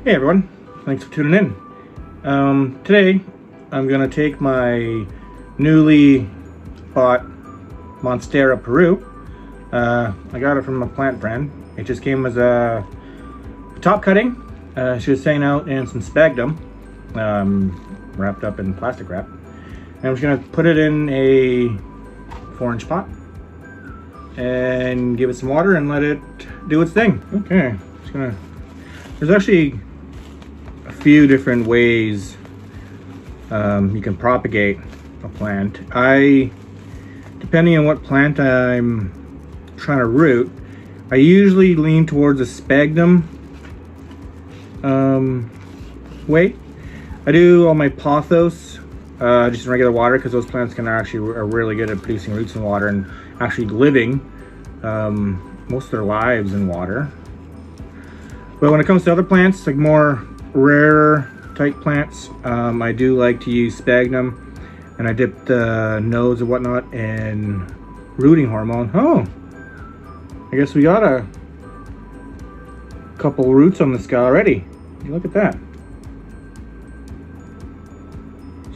Hey everyone, thanks for tuning in. Today I'm going to take my newly bought Monstera Peru. I got it from a plant friend. It just came as a top cutting. She was staying out in some sphagnum, wrapped up in plastic wrap. And I'm just going to put it in a 4-inch pot and give it some water and let it do its thing. Okay, there's actually a few different ways you can propagate a plant. Depending on what plant I'm trying to root, I usually lean towards a sphagnum way. I do all my pothos just in regular water because those plants are really good at producing roots in water and actually living most of their lives in water. But when it comes to other plants, like more rare type plants, I do like to use sphagnum, and I dip the nodes and whatnot in rooting hormone. Oh, I guess we got a couple roots on this guy already. Look at that.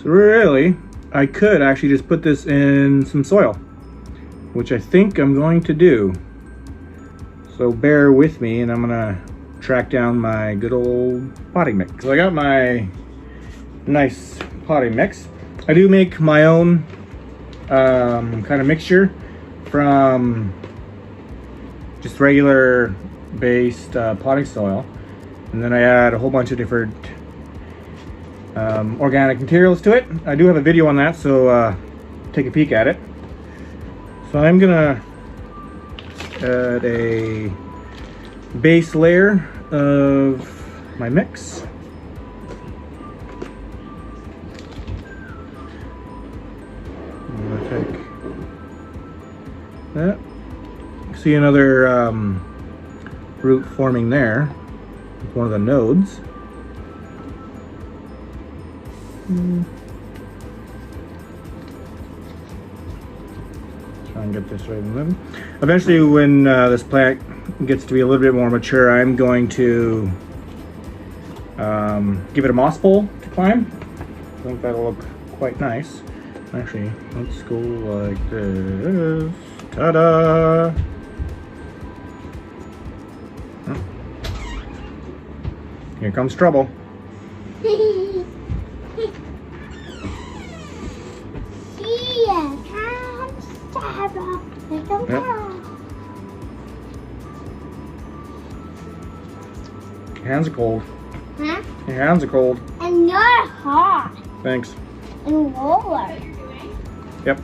So really, I could actually just put this in some soil, which I think I'm going to do. So bear with me, and I'm gonna track down my good old potting mix. So I got my nice potting mix. I do make my own kind of mixture from just regular based potting soil, and then I add a whole bunch of different organic materials to it. I do have a video on that, so take a peek at it. So I'm gonna add a base layer of my mix. I'm gonna take that. See another root forming there with one of the nodes. Try and get this right in the middle. Eventually, when this plant gets to be a little bit more mature, I'm going to give it a moss pole to climb. I think that'll look quite nice. Actually, let's go like this. Ta-da! Here comes trouble. Yep. Your hands are cold. Huh? Your hands are cold. And you're hot. Thanks. And roller. Yep.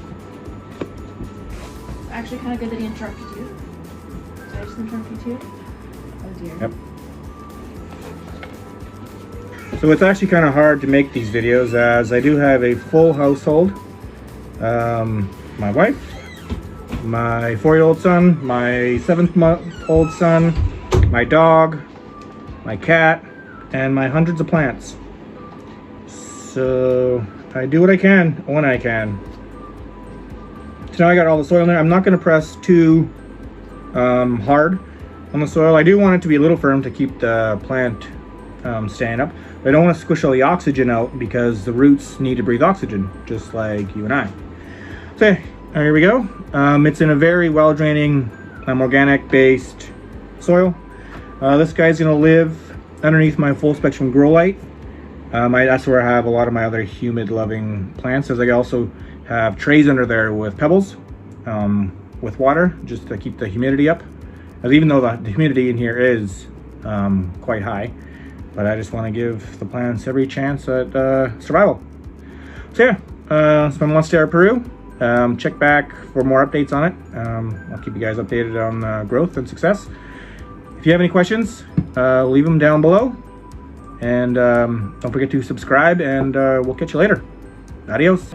Actually, kind of good that he interrupted you. Did I just interrupt you too? Oh dear. Yep. So it's actually kind of hard to make these videos as I do have a full household. My wife, my 4-year-old son, my 7-month-old son, my dog, my cat, and my hundreds of plants. So I do what I can when I can. So now I got all the soil in there. I'm not going to press too hard on the soil. I do want it to be a little firm to keep the plant staying up. But I don't want to squish all the oxygen out because the roots need to breathe oxygen, just like you and I. So here we go. It's in a very well draining organic based soil. This guy's going to live underneath my full spectrum grow light. That's where I have a lot of my other humid loving plants, as I also have trays under there with pebbles with water just to keep the humidity up, as even though the humidity in here is quite high, but I just want to give the plants every chance at survival. So yeah, it's from Monstera Peru. Check back for more updates on it. I'll keep you guys updated on growth and success. If you have any questions, leave them down below, and don't forget to subscribe, and we'll catch you later. Adios.